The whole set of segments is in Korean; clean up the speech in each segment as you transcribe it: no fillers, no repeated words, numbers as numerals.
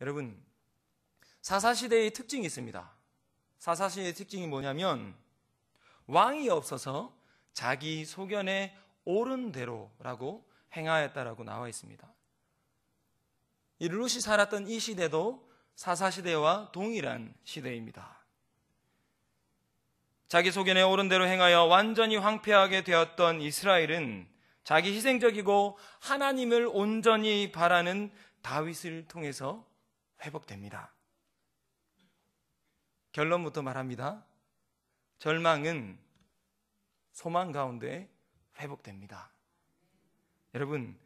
여러분, 사사시대의 특징이 있습니다. 사사시대의 특징이 뭐냐면 왕이 없어서 자기 소견에 옳은 대로라고 행하였다라고 나와 있습니다. 이 룻이 살았던 이 시대도 사사시대와 동일한 시대입니다. 자기 소견에 옳은 대로 행하여 완전히 황폐하게 되었던 이스라엘은 자기 희생적이고 하나님을 온전히 바라는 다윗을 통해서 회복됩니다. 결론부터 말합니다. 절망은 소망 가운데 회복됩니다. 여러분,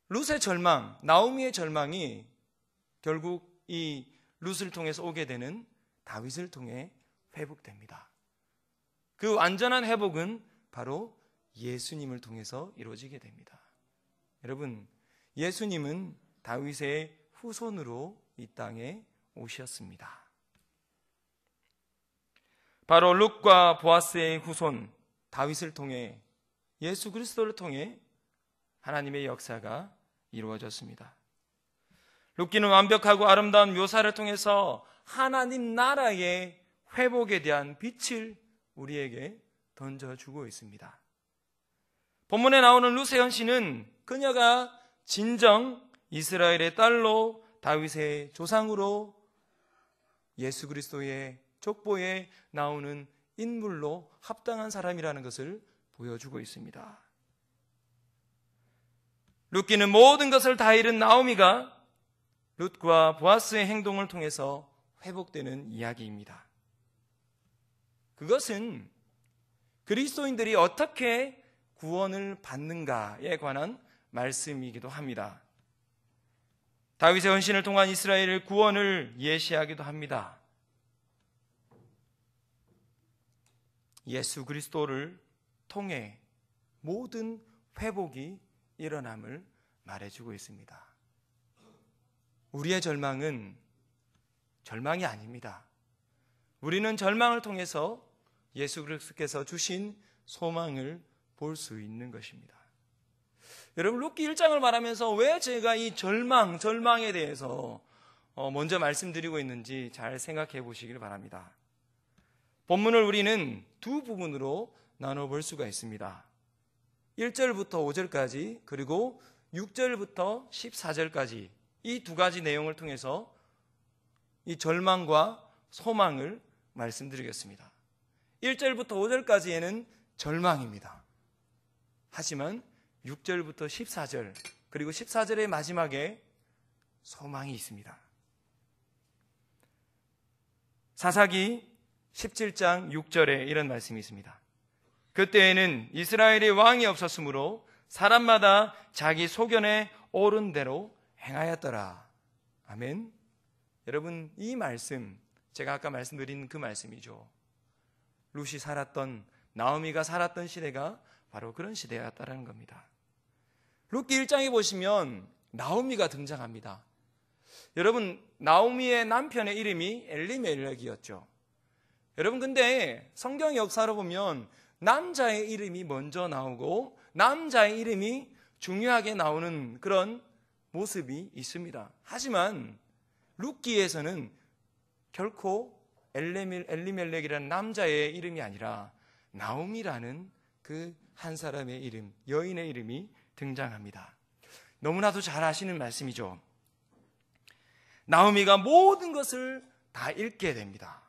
룻의 절망, 나오미의 절망이 결국 이 룻을 통해서 오게 되는 다윗을 통해 회복됩니다. 그 완전한 회복은 바로 예수님을 통해서 이루어지게 됩니다. 여러분, 예수님은 다윗의 후손으로 이 땅에 오셨습니다. 바로 룻과 보아스의 후손 다윗을 통해, 예수 그리스도를 통해 하나님의 역사가 이루어졌습니다. 룻기는 완벽하고 아름다운 묘사를 통해서 하나님 나라의 회복에 대한 빛을 우리에게 던져주고 있습니다. 본문에 나오는 룻의 현신은 그녀가 진정 이스라엘의 딸로 다윗의 조상으로 예수 그리스도의 족보에 나오는 인물로 합당한 사람이라는 것을 보여주고 있습니다. 룻기는 모든 것을 다 잃은 나오미가 룻과 보아스의 행동을 통해서 회복되는 이야기입니다. 그것은 그리스도인들이 어떻게 구원을 받는가에 관한 말씀이기도 합니다. 다윗의 헌신을 통한 이스라엘의 구원을 예시하기도 합니다. 예수 그리스도를 통해 모든 회복이 일어남을 말해주고 있습니다. 우리의 절망은 절망이 아닙니다. 우리는 절망을 통해서 예수 그리스도께서 주신 소망을 볼 수 있는 것입니다. 여러분, 룻기 1장을 말하면서 왜 제가 이 절망에 대해서 먼저 말씀드리고 있는지 잘 생각해 보시길 바랍니다. 본문을 우리는 두 부분으로 나눠볼 수가 있습니다. 1절부터 5절까지 그리고 6절부터 14절까지 이 두 가지 내용을 통해서 이 절망과 소망을 말씀드리겠습니다. 1절부터 5절까지에는 절망입니다. 하지만 6절부터 14절 그리고 14절의 마지막에 소망이 있습니다. 사사기 17장 6절에 이런 말씀이 있습니다. 그때에는 이스라엘의 왕이 없었으므로 사람마다 자기 소견에 옳은 대로 행하였더라. 아멘. 여러분, 이 말씀, 제가 아까 말씀드린 그 말씀이죠. 룻이 살았던, 나오미가 살았던 시대가 바로 그런 시대였다는 겁니다. 룻기 1장에 보시면 나오미가 등장합니다. 여러분, 나오미의 남편의 이름이 엘리멜렉이었죠. 여러분, 근데 성경 역사로 보면 남자의 이름이 먼저 나오고 남자의 이름이 중요하게 나오는 그런 모습이 있습니다. 하지만 룻기에서는 결코 엘리멜렉이라는 남자의 이름이 아니라 나오미라는 그 한 사람의 이름, 여인의 이름이 등장합니다. 너무나도 잘 아시는 말씀이죠. 나오미가 모든 것을 다 잃게 됩니다.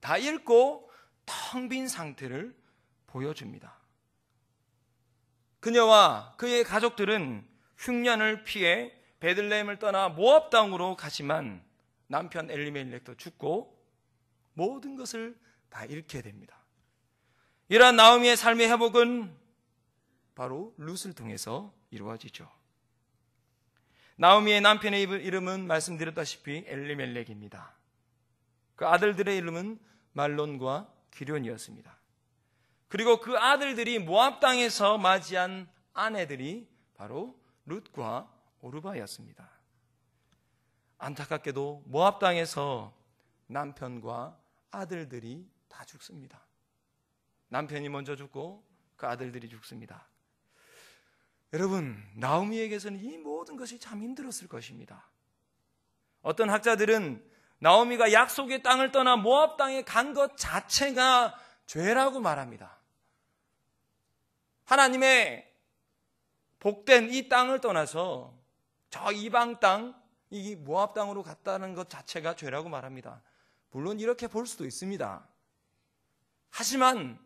다 잃고 텅 빈 상태를 보여줍니다. 그녀와 그의 가족들은 흉년을 피해 베들레헴을 떠나 모압 땅으로 가지만 남편 엘리멜렉도 죽고 모든 것을 다 잃게 됩니다. 이러한 나오미의 삶의 회복은 바로 룻을 통해서 이루어지죠. 나오미의 남편의 이름은 말씀드렸다시피 엘리멜렉입니다. 그 아들들의 이름은 말론과 기련이었습니다. 그리고 그 아들들이 모압 땅에서 맞이한 아내들이 바로 룻과 오르바였습니다. 안타깝게도 모압 땅에서 남편과 아들들이 다 죽습니다. 남편이 먼저 죽고 그 아들들이 죽습니다. 여러분, 나오미에게서는 이 모든 것이 참 힘들었을 것입니다. 어떤 학자들은 나오미가 약속의 땅을 떠나 모압 땅에 간 것 자체가 죄라고 말합니다. 하나님의 복된 이 땅을 떠나서 저 이방 땅, 이 모압 땅으로 갔다는 것 자체가 죄라고 말합니다. 물론 이렇게 볼 수도 있습니다. 하지만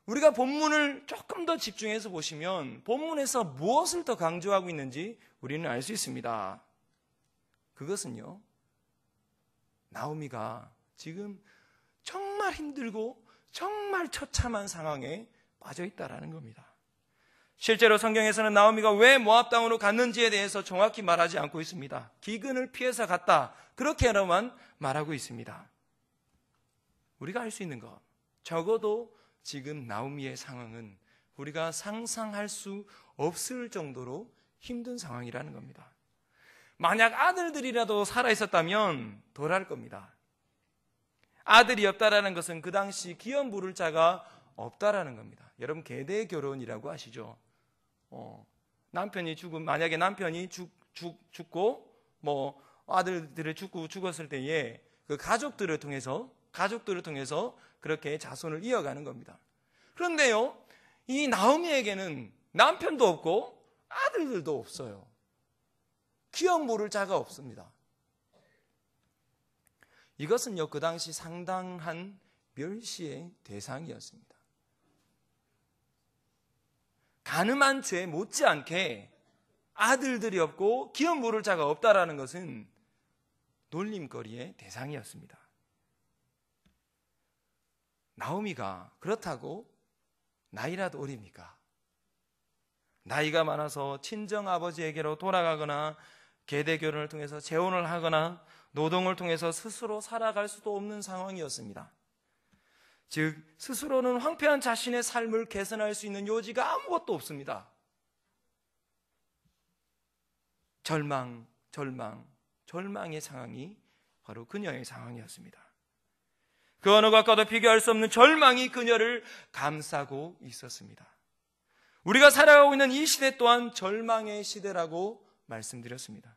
우리가 본문을 조금 더 집중해서 보시면 본문에서 무엇을 더 강조하고 있는지 우리는 알 수 있습니다. 그것은요, 나오미가 지금 정말 힘들고 정말 처참한 상황에 빠져 있다라는 겁니다. 실제로 성경에서는 나오미가 왜 모압 땅으로 갔는지에 대해서 정확히 말하지 않고 있습니다. 기근을 피해서 갔다, 그렇게로만 말하고 있습니다. 우리가 알 수 있는 것, 적어도 지금 나오미의 상황은 우리가 상상할 수 없을 정도로 힘든 상황이라는 겁니다. 만약 아들들이라도 살아있었다면 덜할 겁니다. 아들이 없다라는 것은 그 당시 기업 물을 자가 없다라는 겁니다. 여러분, 계대 결혼이라고 아시죠? 남편이 만약에 남편이 죽고 아들들을 죽었을 때에 그 가족들을 통해서 그렇게 자손을 이어가는 겁니다. 그런데요, 이 나오미에게는 남편도 없고 아들들도 없어요. 기업 물을 자가 없습니다. 이것은요, 그 당시 상당한 멸시의 대상이었습니다. 가늠한 죄 못지않게 아들들이 없고 기업 물을 자가 없다라는 것은 놀림거리의 대상이었습니다. 나오미가 그렇다고 나이라도 어립니까? 나이가 많아서 친정 아버지에게로 돌아가거나 계대 결혼을 통해서 재혼을 하거나 노동을 통해서 스스로 살아갈 수도 없는 상황이었습니다. 즉, 스스로는 황폐한 자신의 삶을 개선할 수 있는 요지가 아무것도 없습니다. 절망의 상황이 바로 그녀의 상황이었습니다. 그 어느 것과도 비교할 수 없는 절망이 그녀를 감싸고 있었습니다. 우리가 살아가고 있는 이 시대 또한 절망의 시대라고 말씀드렸습니다.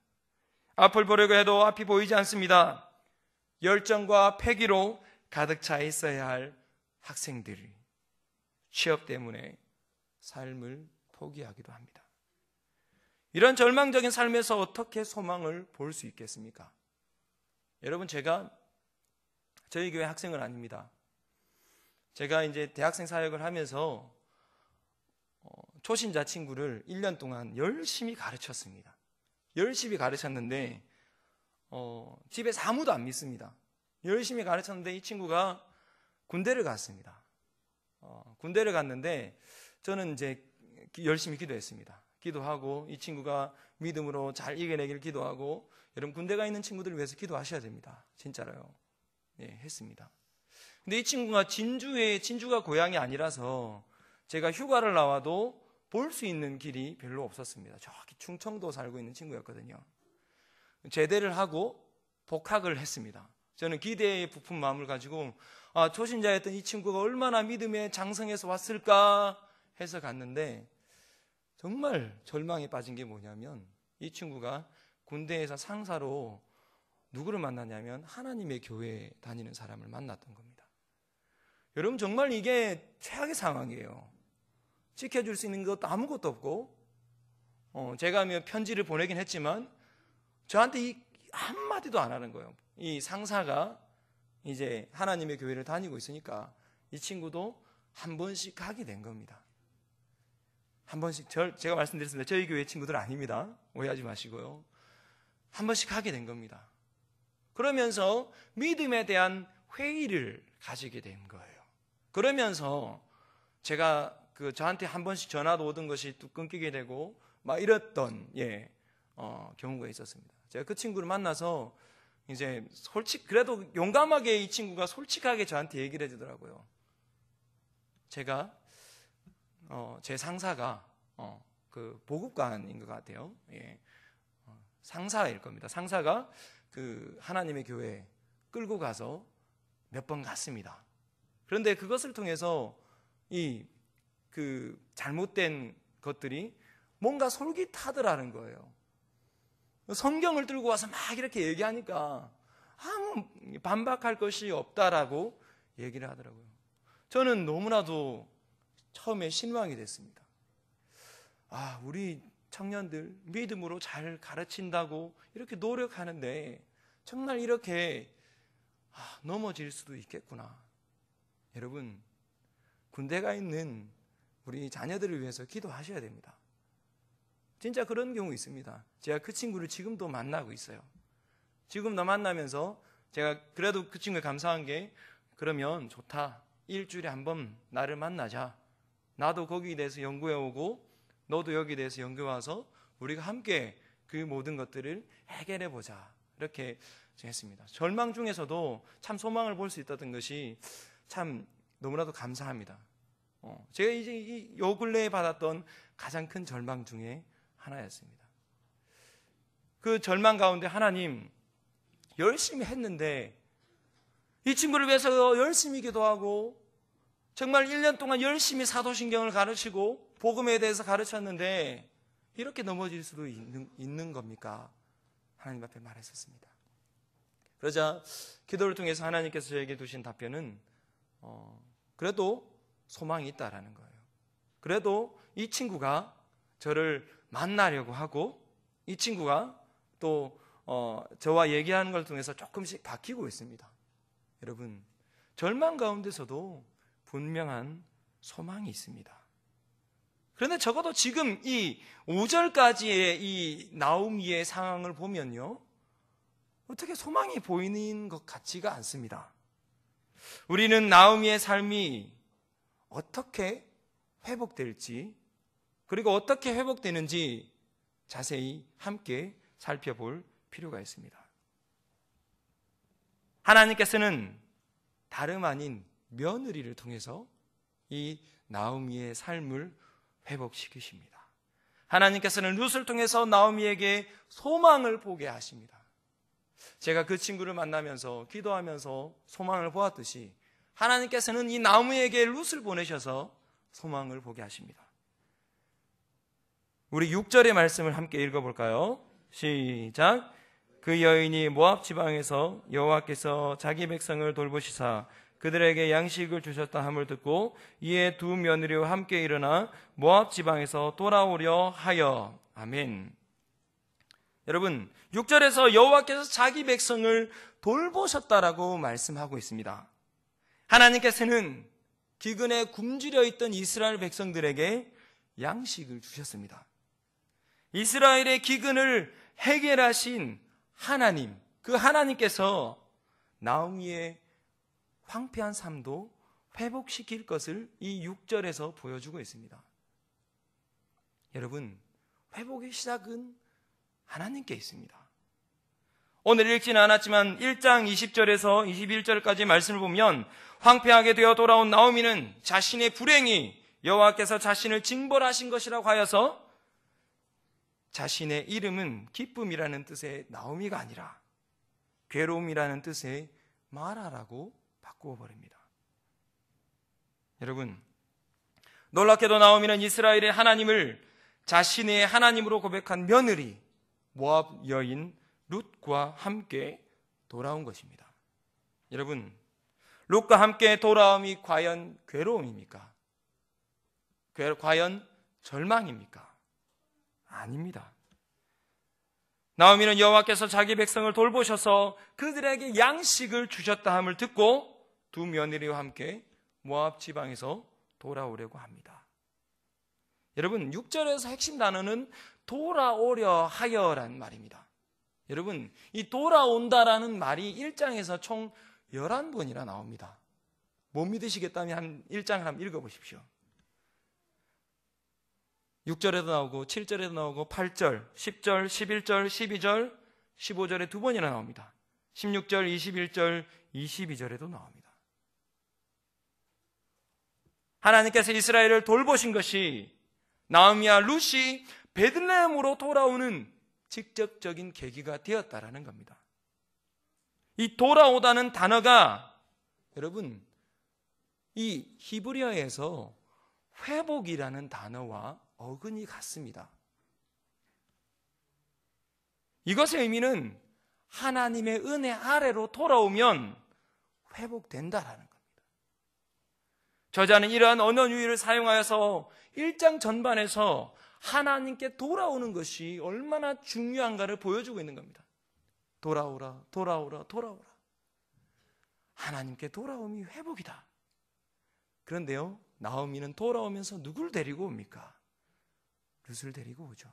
앞을 보려고 해도 앞이 보이지 않습니다. 열정과 패기로 가득 차 있어야 할 학생들이 취업 때문에 삶을 포기하기도 합니다. 이런 절망적인 삶에서 어떻게 소망을 볼 수 있겠습니까? 여러분, 제가 저희 교회 학생은 아닙니다. 제가 이제 대학생 사역을 하면서 초신자 친구를 1년 동안 열심히 가르쳤습니다. 열심히 가르쳤는데 집에서 아무도 안 믿습니다. 열심히 가르쳤는데 이 친구가 군대를 갔습니다. 군대를 갔는데 저는 이제 열심히 기도했습니다. 기도하고 이 친구가 믿음으로 잘 이겨내길 기도하고, 여러분, 군대가 있는 친구들을 위해서 기도하셔야 됩니다. 진짜로요. 네, 했습니다. 근데 이 친구가 진주가 고향이 아니라서 제가 휴가를 나와도 볼 수 있는 길이 별로 없었습니다. 저기 충청도 살고 있는 친구였거든요. 제대를 하고 복학을 했습니다. 저는 기대에 부푼 마음을 가지고 초신자였던 이 친구가 얼마나 믿음에 장성해서 왔을까 해서 갔는데, 정말 절망에 빠진 게 뭐냐면 이 친구가 군대에서 상사로 누구를 만났냐면 하나님의 교회에 다니는 사람을 만났던 겁니다. 여러분, 정말 이게 최악의 상황이에요. 지켜줄 수 있는 것도 아무것도 없고, 제가 편지를 보내긴 했지만 저한테 한마디도 안 하는 거예요. 이 상사가 이제 하나님의 교회를 다니고 있으니까 이 친구도 한 번씩 가게 된 겁니다. 한 번씩, 제가 말씀드렸습니다. 저희 교회 친구들 아닙니다. 오해하지 마시고요. 한 번씩 하게 된 겁니다. 그러면서 믿음에 대한 회의를 가지게 된 거예요. 그러면서 제가 저한테 한 번씩 전화도 오던 것이 뚝 끊기게 되고 막 이랬던 경우가 있었습니다. 제가 그 친구를 만나서 이제 그래도 용감하게 이 친구가 솔직하게 저한테 얘기를 해주더라고요. 제가 제 상사가 그 보급관인 것 같아요. 상사일 겁니다. 상사가 그 하나님의 교회에 끌고 가서 몇 번 갔습니다. 그런데 그것을 통해서 그 잘못된 것들이 뭔가 솔깃하더라는 거예요. 성경을 들고 와서 막 이렇게 얘기하니까 아무 반박할 것이 없다라고 얘기를 하더라고요. 저는 너무나도 처음에 실망이 됐습니다. 우리 청년들 믿음으로 잘 가르친다고 이렇게 노력하는데 정말 이렇게 넘어질 수도 있겠구나. 여러분, 군대가 있는 우리 자녀들을 위해서 기도하셔야 됩니다. 진짜 그런 경우 있습니다. 제가 그 친구를 지금도 만나고 있어요. 지금도 만나면서 제가 그래도 그 친구에 감사한 게, 그러면 좋다, 일주일에 한 번 나를 만나자. 나도 거기에 대해서 연구해 오고 너도 여기에 대해서 연구해 와서 우리가 함께 그 모든 것들을 해결해 보자. 이렇게 했습니다. 절망 중에서도 참 소망을 볼 수 있다던 것이 참 너무나도 감사합니다. 제가 이제 요 근래에 받았던 가장 큰 절망 중에 하나였습니다. 그 절망 가운데 하나님, 열심히 했는데 이 친구를 위해서 열심히 기도하고 정말 1년 동안 열심히 사도신경을 가르치고 복음에 대해서 가르쳤는데 이렇게 넘어질 수도 있는 겁니까? 하나님 앞에 말했었습니다. 그러자 기도를 통해서 하나님께서 저에게 주신 답변은 그래도 소망이 있다라는 거예요. 그래도 이 친구가 저를 만나려고 하고 이 친구가 또 저와 얘기하는 걸 통해서 조금씩 바뀌고 있습니다. 여러분, 절망 가운데서도 분명한 소망이 있습니다. 그런데 적어도 지금 이 5절까지의 이 나오미의 상황을 보면요, 어떻게 소망이 보이는 것 같지가 않습니다. 우리는 나오미의 삶이 어떻게 회복될지, 그리고 어떻게 회복되는지 자세히 함께 살펴볼 필요가 있습니다. 하나님께서는 다름 아닌 며느리를 통해서 이 나오미의 삶을 회복시키십니다. 하나님께서는 룻을 통해서 나오미에게 소망을 보게 하십니다. 제가 그 친구를 만나면서 기도하면서 소망을 보았듯이 하나님께서는 이 나오미에게 룻을 보내셔서 소망을 보게 하십니다. 우리 6절의 말씀을 함께 읽어볼까요? 시작. 그 여인이 모압 지방에서 여호와께서 자기 백성을 돌보시사 그들에게 양식을 주셨다 함을 듣고 이에 두 며느리와 함께 일어나 모압 지방에서 돌아오려 하여. 아멘. 여러분, 6절에서 여호와께서 자기 백성을 돌보셨다라고 말씀하고 있습니다. 하나님께서는 기근에 굶주려 있던 이스라엘 백성들에게 양식을 주셨습니다. 이스라엘의 기근을 해결하신 하나님, 그 하나님께서 나오미의 황폐한 삶도 회복시킬 것을 이 6절에서 보여주고 있습니다. 여러분, 회복의 시작은 하나님께 있습니다. 오늘 읽지는 않았지만 1장 20절에서 21절까지 말씀을 보면 황폐하게 되어 돌아온 나오미는 자신의 불행이 여호와께서 자신을 징벌하신 것이라고 하여서 자신의 이름은 기쁨이라는 뜻의 나오미가 아니라 괴로움이라는 뜻의 마라라고 바꾸어 버립니다. 여러분, 놀랍게도 나오미는 이스라엘의 하나님을 자신의 하나님으로 고백한 며느리 모압 여인 룻과 함께 돌아온 것입니다. 여러분, 룻과 함께 돌아옴이 과연 괴로움입니까? 과연 절망입니까? 아닙니다. 나오미는 여호와께서 자기 백성을 돌보셔서 그들에게 양식을 주셨다 함을 듣고 두 며느리와 함께 모압 지방에서 돌아오려고 합니다. 여러분, 6절에서 핵심 단어는 돌아오려 하여라는 말입니다. 여러분, 이 돌아온다라는 말이 1장에서 총 11번이나 나옵니다. 못 믿으시겠다면 한 1장을 한번 읽어보십시오. 6절에도 나오고 7절에도 나오고 8절, 10절, 11절, 12절, 15절에 두 번이나 나옵니다. 16절, 21절, 22절에도 나옵니다. 하나님께서 이스라엘을 돌보신 것이 나오미와 룻이 베들레헴으로 돌아오는 직접적인 계기가 되었다라는 겁니다. 이 돌아오다는 단어가 여러분, 이 히브리어에서 회복이라는 단어와 어근이 같습니다. 이것의 의미는 하나님의 은혜 아래로 돌아오면 회복된다라는 겁니다. 저자는 이러한 언어 유희를 사용하여서 1장 전반에서 하나님께 돌아오는 것이 얼마나 중요한가를 보여주고 있는 겁니다. 돌아오라, 돌아오라, 돌아오라. 하나님께 돌아옴이 회복이다. 그런데요, 나오미는 돌아오면서 누굴 데리고 옵니까? 룻을 데리고 오죠.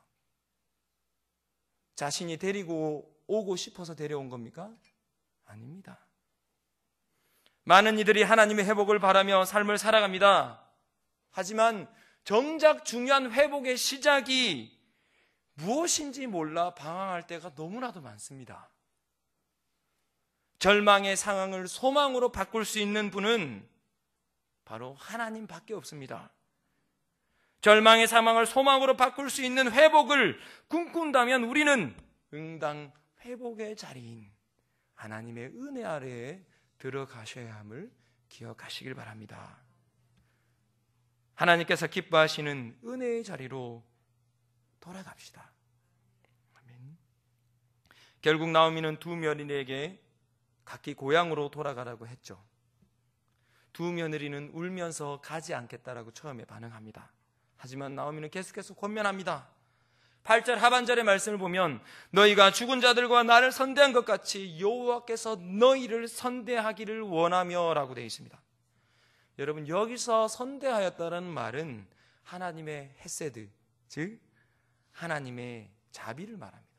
자신이 데리고 오고 싶어서 데려온 겁니까? 아닙니다. 많은 이들이 하나님의 회복을 바라며 삶을 살아갑니다. 하지만 정작 중요한 회복의 시작이 무엇인지 몰라 방황할 때가 너무나도 많습니다. 절망의 상황을 소망으로 바꿀 수 있는 분은 바로 하나님밖에 없습니다. 절망의 상황을 소망으로 바꿀 수 있는 회복을 꿈꾼다면 우리는 응당 회복의 자리인 하나님의 은혜 아래에 들어가셔야 함을 기억하시길 바랍니다. 하나님께서 기뻐하시는 은혜의 자리로 돌아갑시다. 아멘. 결국 나오미는 두 며느리에게 각기 고향으로 돌아가라고 했죠. 두 며느리는 울면서 가지 않겠다라고 처음에 반응합니다. 하지만 나오미는 계속해서 권면합니다. 8절 하반절의 말씀을 보면 너희가 죽은 자들과 나를 선대한 것 같이 여호와께서 너희를 선대하기를 원하며 라고 되어 있습니다. 여러분, 여기서 선대하였다는 말은 하나님의 헤세드, 즉 하나님의 자비를 말합니다.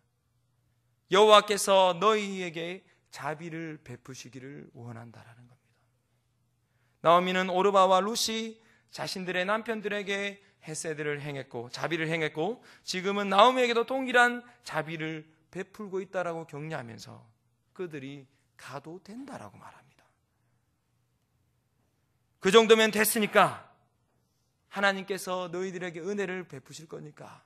여호와께서 너희에게 자비를 베푸시기를 원한다라는 겁니다. 나오미는 오르바와 룻이 자신들의 남편들에게 헤세드를 행했고 자비를 행했고 지금은 나오미에게도 동일한 자비를 베풀고 있다라고 격려하면서 그들이 가도 된다라고 말합니다. 그 정도면 됐으니까 하나님께서 너희들에게 은혜를 베푸실 거니까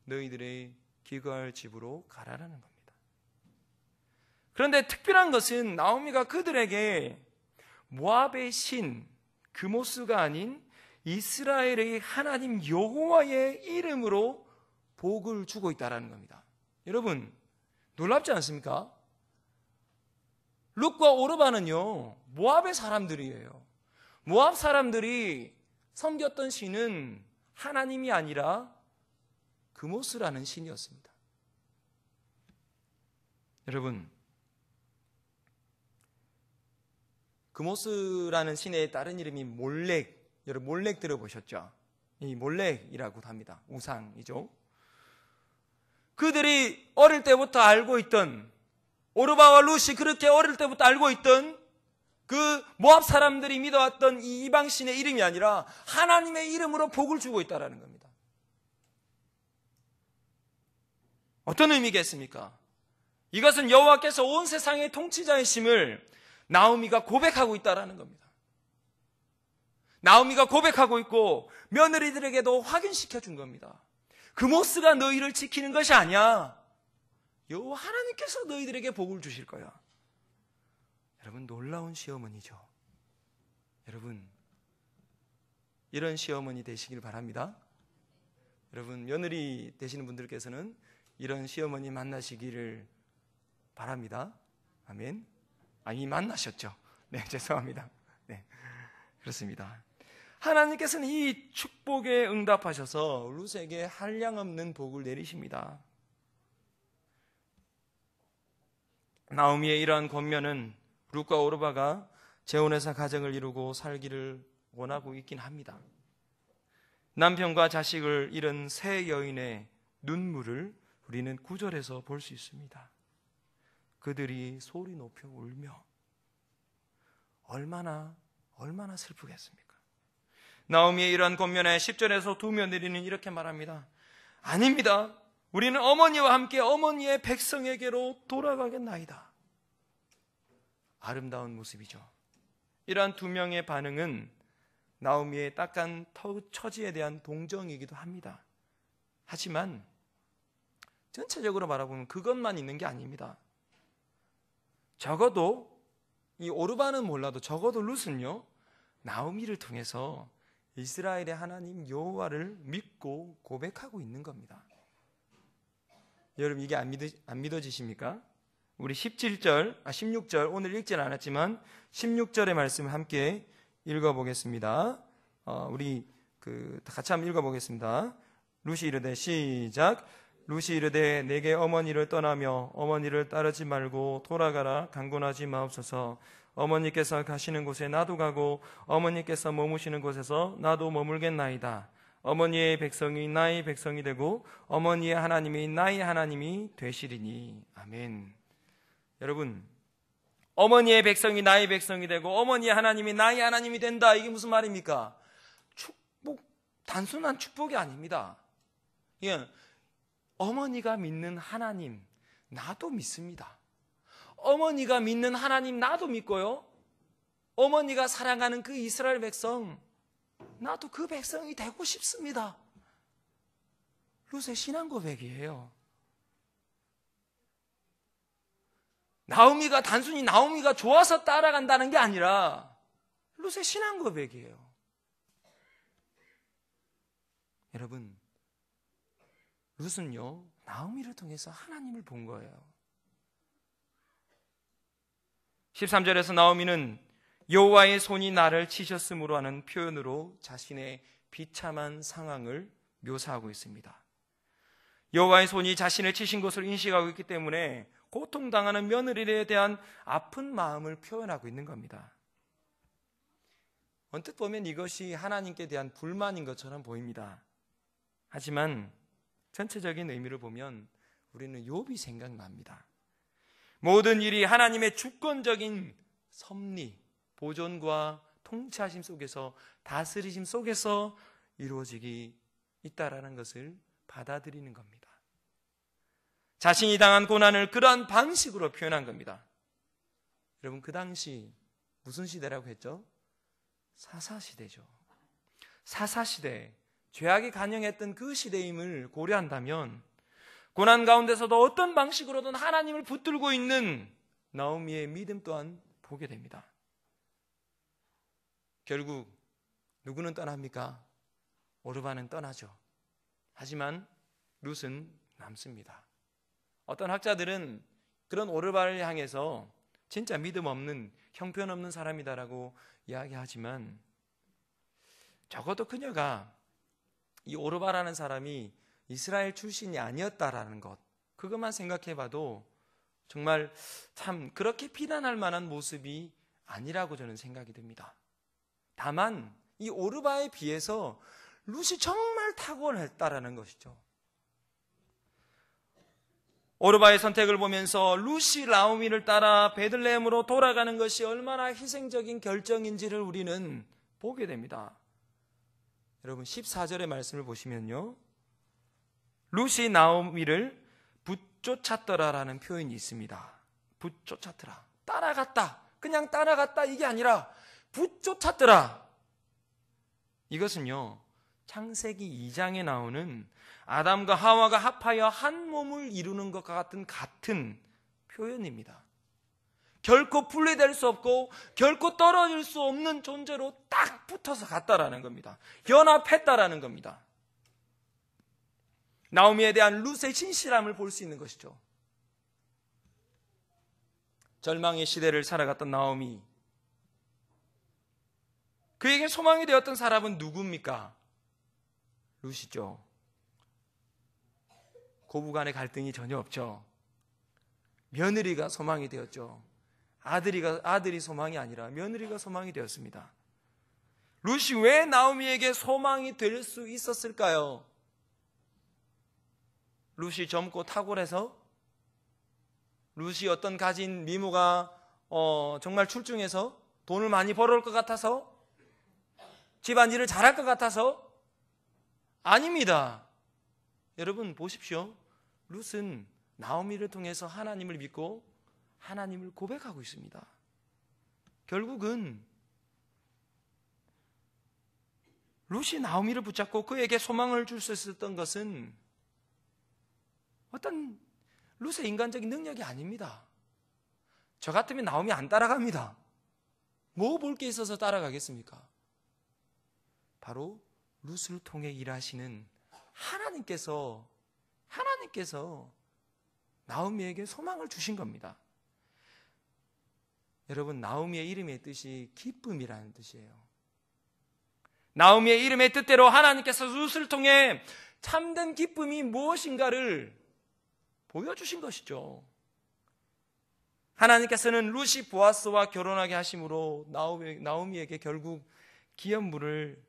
너희들의 기거할 집으로 가라라는 겁니다. 그런데 특별한 것은 나오미가 그들에게 모압의 신 그모스가 아닌 이스라엘의 하나님 여호와의 이름으로 복을 주고 있다는 겁니다. 여러분, 놀랍지 않습니까? 룻과 오르바는요 모압의 사람들이에요. 모압 사람들이 섬겼던 신은 하나님이 아니라 그모스라는 신이었습니다. 여러분, 그모스라는 신의 다른 이름이 몰렉, 여러분 몰렉 들어보셨죠? 이 몰렉이라고 합니다. 우상이죠. 그들이 어릴 때부터 알고 있던, 오르바와 룻이 그렇게 어릴 때부터 알고 있던 그 모압 사람들이 믿어왔던 이 이방신의 이름이 아니라 하나님의 이름으로 복을 주고 있다는 겁니다. 어떤 의미겠습니까? 이것은 여호와께서 온 세상의 통치자이심을 나오미가 고백하고 있다는 겁니다. 나오미가 고백하고 있고 며느리들에게도 확인시켜 준 겁니다. 그모스가 너희를 지키는 것이 아니야. 여호와 하나님께서 너희들에게 복을 주실 거야. 여러분, 놀라운 시어머니죠. 여러분, 이런 시어머니 되시길 바랍니다. 여러분, 며느리 되시는 분들께서는 이런 시어머니 만나시기를 바랍니다. 아멘. 이미 만나셨죠? 네, 죄송합니다. 네, 그렇습니다. 하나님께서는 이 축복에 응답하셔서 룻에게 한량없는 복을 내리십니다. 나오미의 이러한 권면은 룻과 오르바가 재혼해서 가정을 이루고 살기를 원하고 있긴 합니다. 남편과 자식을 잃은 새 여인의 눈물을 우리는 9절에서 볼 수 있습니다. 그들이 소리 높여 울며 얼마나 슬프겠습니까? 나오미의 이러한 권면에 10절에서 두 며느리는 이렇게 말합니다. 아닙니다. 우리는 어머니와 함께 어머니의 백성에게로 돌아가겠나이다. 아름다운 모습이죠. 이러한 두 명의 반응은 나오미의 딱한 처지에 대한 동정이기도 합니다. 하지만 전체적으로 바라보면 그것만 있는 게 아닙니다. 적어도 이 오르바는 몰라도 적어도 룻은요 나오미를 통해서 이스라엘의 하나님 여호와를 믿고 고백하고 있는 겁니다. 여러분 이게 안 믿어지십니까? 우리 16절 오늘 읽지는 않았지만 16절의 말씀을 함께 읽어보겠습니다. 우리 같이 한번 읽어보겠습니다. 루시 이르되 시작. 루시 이르되 내게 어머니를 떠나며 어머니를 따르지 말고 돌아가라. 강권하지 마옵소서. 어머니께서 가시는 곳에 나도 가고 어머니께서 머무시는 곳에서 나도 머물겠나이다. 어머니의 백성이 나의 백성이 되고 어머니의 하나님이 나의 하나님이 되시리니. 아멘. 여러분, 어머니의 백성이 나의 백성이 되고 어머니의 하나님이 나의 하나님이 된다. 이게 무슨 말입니까? 단순한 축복이 아닙니다. 예, 어머니가 믿는 하나님 나도 믿습니다. 어머니가 믿는 하나님 나도 믿고요. 어머니가 사랑하는 그 이스라엘 백성 나도 그 백성이 되고 싶습니다. 룻의 신앙 고백이에요. 나오미가 단순히 나오미가 좋아서 따라간다는 게 아니라 룻의 신앙 고백이에요. 여러분, 룻은요 나오미를 통해서 하나님을 본 거예요. 13절에서 나오미는 여호와의 손이 나를 치셨음으로 하는 표현으로 자신의 비참한 상황을 묘사하고 있습니다. 여호와의 손이 자신을 치신 것을 인식하고 있기 때문에 고통당하는 며느리에 대한 아픈 마음을 표현하고 있는 겁니다. 언뜻 보면 이것이 하나님께 대한 불만인 것처럼 보입니다. 하지만 전체적인 의미를 보면 우리는 욥이 생각납니다. 모든 일이 하나님의 주권적인 섭리, 보존과 통치하심 속에서, 다스리심 속에서 이루어지기 있다라는 것을 받아들이는 겁니다. 자신이 당한 고난을 그러한 방식으로 표현한 겁니다. 여러분, 그 당시 무슨 시대라고 했죠? 사사시대죠. 사사시대, 죄악이 간영했던 그 시대임을 고려한다면 고난 가운데서도 어떤 방식으로든 하나님을 붙들고 있는 나오미의 믿음 또한 보게 됩니다. 결국 누구는 떠납니까? 오르바는 떠나죠. 하지만 룻은 남습니다. 어떤 학자들은 그런 오르바를 향해서 진짜 믿음 없는, 형편없는 사람이다라고 이야기하지만 적어도 그녀가 이 오르바라는 사람이 이스라엘 출신이 아니었다라는 것, 그것만 생각해봐도 정말 참 그렇게 비난할 만한 모습이 아니라고 저는 생각이 듭니다. 다만 이 오르바에 비해서 룻이 정말 탁월했다라는 것이죠. 오르바의 선택을 보면서 룻이 나오미를 따라 베들레헴으로 돌아가는 것이 얼마나 희생적인 결정인지를 우리는 보게 됩니다. 여러분 14절의 말씀을 보시면요, 룻이 나오미를 붙쫓았더라라는 표현이 있습니다. 붙쫓았더라, 따라갔다, 그냥 따라갔다 이게 아니라 붙쫓았더라. 이것은요 창세기 2장에 나오는 아담과 하와가 합하여 한 몸을 이루는 것과 같은 표현입니다. 결코 분리될 수 없고 결코 떨어질 수 없는 존재로 딱 붙어서 갔다라는 겁니다. 연합했다라는 겁니다. 나오미에 대한 룻의 진실함을 볼 수 있는 것이죠. 절망의 시대를 살아갔던 나오미, 그에게 소망이 되었던 사람은 누굽니까? 룻이죠. 고부간의 갈등이 전혀 없죠. 며느리가 소망이 되었죠. 아들이 소망이 아니라 며느리가 소망이 되었습니다. 룻이 왜 나오미에게 소망이 될 수 있었을까요? 룻이 젊고 탁월해서? 룻이 어떤 가진 미모가 정말 출중해서? 돈을 많이 벌어올 것 같아서? 집안일을 잘할 것 같아서? 아닙니다. 여러분 보십시오. 룻은 나오미를 통해서 하나님을 믿고 하나님을 고백하고 있습니다. 결국은 룻이 나오미를 붙잡고 그에게 소망을 줄 수 있었던 것은 어떤 룻의 인간적인 능력이 아닙니다. 저 같으면 나오미 안 따라갑니다. 뭐 볼 게 있어서 따라가겠습니까? 바로 룻을 통해 일하시는 하나님께서 나오미에게 소망을 주신 겁니다. 여러분, 나오미의 이름의 뜻이 기쁨이라는 뜻이에요. 나오미의 이름의 뜻대로 하나님께서 룻을 통해 참된 기쁨이 무엇인가를 보여주신 것이죠. 하나님께서는 룻이 보아스와 결혼하게 하심으로 나오미에게 결국 기업물을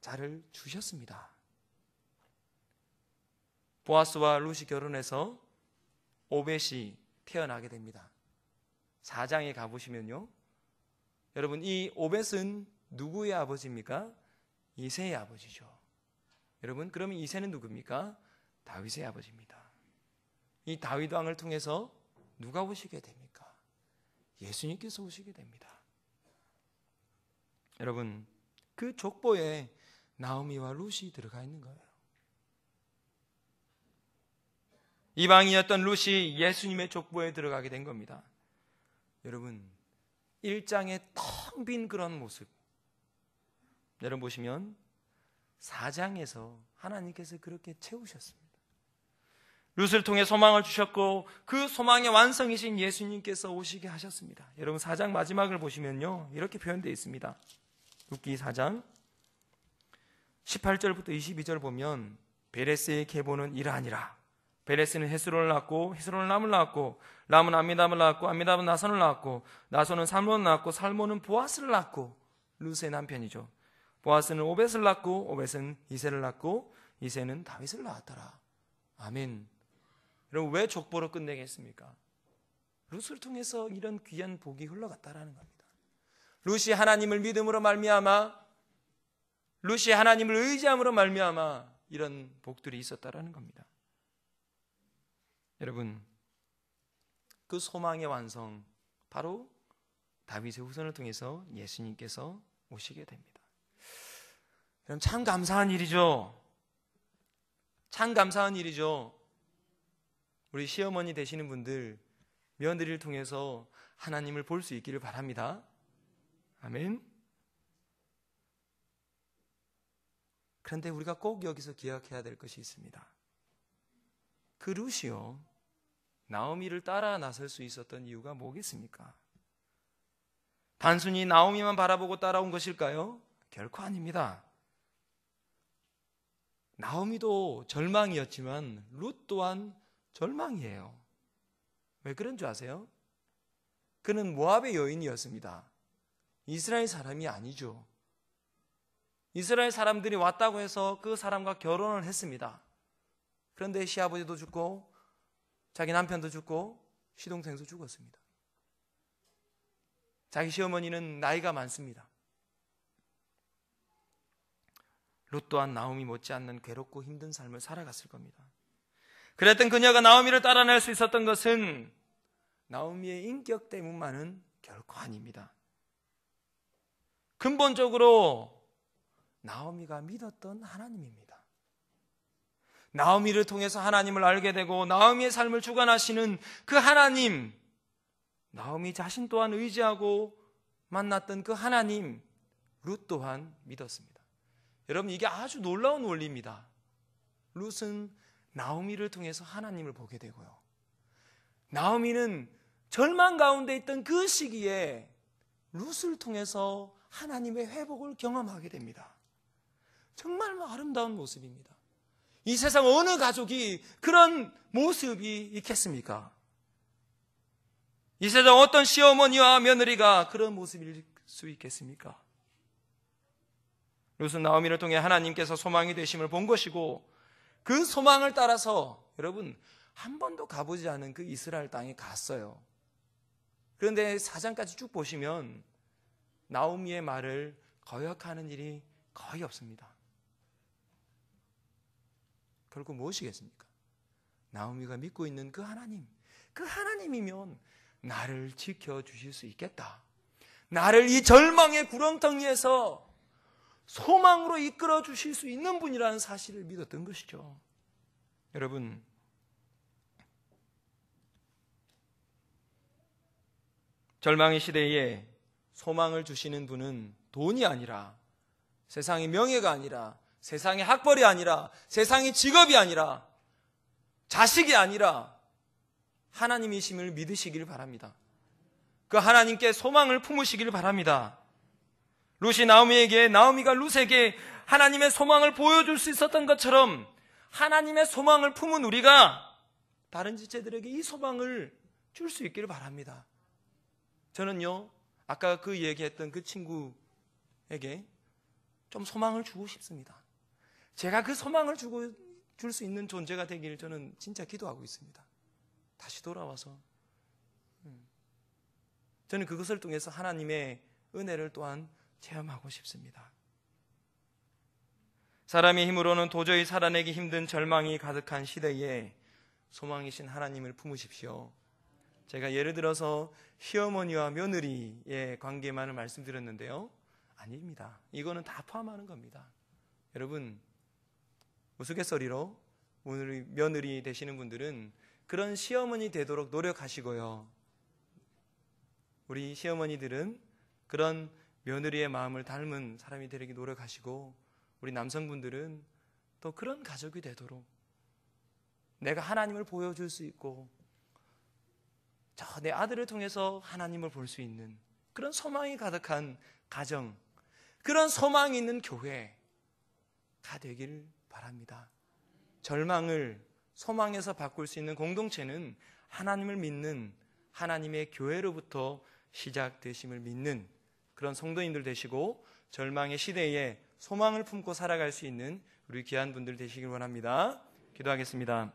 잘 주셨습니다. 보아스와 룻이 결혼해서 오벳이 태어나게 됩니다. 4장에 가보시면요, 여러분, 이 오벳은 누구의 아버지입니까? 이새의 아버지죠. 여러분, 그러면 이새는 누굽니까? 다윗의 아버지입니다. 이 다윗 왕을 통해서 누가 오시게 됩니까? 예수님께서 오시게 됩니다. 여러분, 그 족보에 나오미와 룻이 들어가 있는 거예요. 이방이었던 룻이 예수님의 족보에 들어가게 된 겁니다. 여러분, 1장에 텅 빈 그런 모습, 여러분 보시면 4장에서 하나님께서 그렇게 채우셨습니다. 룻을 통해 소망을 주셨고 그 소망의 완성이신 예수님께서 오시게 하셨습니다. 여러분, 4장 마지막을 보시면요, 이렇게 표현되어 있습니다. 룻기 4장 18절부터 22절 보면, 베레스의 계보는 이러하니라. 베레스는 헤스론을 낳고 헤스론은 람을 낳았고 람은 암미답을 낳았고 암미답은 나손을 낳았고 나손은 살몬을 낳았고 살몬은 보아스를 낳았고, 룻의 남편이죠. 보아스는 오벳을 낳고 오벳은 이새를 낳고 이새는 다윗을 낳았더라. 아멘. 여러분, 왜 족보로 끝내겠습니까? 룻을 통해서 이런 귀한 복이 흘러갔다라는 겁니다. 룻이 하나님을 믿음으로 말미암아, 룻이 하나님을 의지함으로 말미암아 이런 복들이 있었다라는 겁니다. 여러분, 그 소망의 완성, 바로 다윗의 후손을 통해서 예수님께서 오시게 됩니다. 여러분, 참 감사한 일이죠. 참 감사한 일이죠. 우리 시어머니 되시는 분들, 며느리를 통해서 하나님을 볼 수 있기를 바랍니다. 아멘. 그런데 우리가 꼭 여기서 기억해야 될 것이 있습니다. 그 룻이요, 나오미를 따라 나설 수 있었던 이유가 뭐겠습니까? 단순히 나오미만 바라보고 따라온 것일까요? 결코 아닙니다. 나오미도 절망이었지만 룻 또한 절망이에요. 왜 그런 줄 아세요? 그는 모압의 여인이었습니다. 이스라엘 사람이 아니죠. 이스라엘 사람들이 왔다고 해서 그 사람과 결혼을 했습니다. 그런데 시아버지도 죽고 자기 남편도 죽고 시동생도 죽었습니다. 자기 시어머니는 나이가 많습니다. 룻 또한 나오미 못지않는 괴롭고 힘든 삶을 살아갔을 겁니다. 그랬던 그녀가 나오미를 따라낼 수 있었던 것은 나오미의 인격 때문만은 결코 아닙니다. 근본적으로 나오미가 믿었던 하나님입니다. 나오미를 통해서 하나님을 알게 되고 나오미의 삶을 주관하시는 그 하나님, 나오미 자신 또한 의지하고 만났던 그 하나님, 룻 또한 믿었습니다. 여러분, 이게 아주 놀라운 원리입니다. 룻은 나오미를 통해서 하나님을 보게 되고요, 나오미는 절망 가운데 있던 그 시기에 룻을 통해서 하나님의 회복을 경험하게 됩니다. 정말 아름다운 모습입니다. 이 세상 어느 가족이 그런 모습이 있겠습니까? 이 세상 어떤 시어머니와 며느리가 그런 모습일 수 있겠습니까? 룻은 나오미를 통해 하나님께서 소망이 되심을 본 것이고, 그 소망을 따라서 여러분, 한 번도 가보지 않은 그 이스라엘 땅에 갔어요. 그런데 4장까지 쭉 보시면 나오미의 말을 거역하는 일이 거의 없습니다. 결국 무엇이겠습니까? 나오미가 믿고 있는 그 하나님, 그 하나님이면 나를 지켜주실 수 있겠다, 나를 이 절망의 구렁텅이에서 소망으로 이끌어 주실 수 있는 분이라는 사실을 믿었던 것이죠. 여러분, 절망의 시대에 소망을 주시는 분은 돈이 아니라, 세상의 명예가 아니라, 세상의 학벌이 아니라, 세상의 직업이 아니라, 자식이 아니라 하나님이심을 믿으시길 바랍니다. 그 하나님께 소망을 품으시길 바랍니다. 룻이 나오미에게, 나오미가 룻에게 하나님의 소망을 보여줄 수 있었던 것처럼 하나님의 소망을 품은 우리가 다른 지체들에게 이 소망을 줄 수 있기를 바랍니다. 저는요, 아까 그 얘기했던 그 친구에게 좀 소망을 주고 싶습니다. 제가 그 소망을 줄 수 있는 존재가 되기를 저는 진짜 기도하고 있습니다. 다시 돌아와서 저는 그것을 통해서 하나님의 은혜를 또한 체험하고 싶습니다. 사람의 힘으로는 도저히 살아내기 힘든 절망이 가득한 시대에 소망이신 하나님을 품으십시오. 제가 예를 들어서 시어머니와 며느리의 관계만을 말씀드렸는데요, 아닙니다. 이거는 다 포함하는 겁니다. 여러분, 우스갯소리로 오늘 며느리 되시는 분들은 그런 시어머니 되도록 노력하시고요, 우리 시어머니들은 그런 며느리의 마음을 닮은 사람이 되려고 노력하시고, 우리 남성분들은 또 그런 가족이 되도록 내가 하나님을 보여줄 수 있고 저 내 아들을 통해서 하나님을 볼 수 있는 그런 소망이 가득한 가정, 그런 소망이 있는 교회가 되길 바랍니다. 절망을 소망에서 바꿀 수 있는 공동체는 하나님을 믿는 하나님의 교회로부터 시작되심을 믿는 그런 성도인들 되시고, 절망의 시대에 소망을 품고 살아갈 수 있는 우리 귀한 분들 되시길 원합니다. 기도하겠습니다.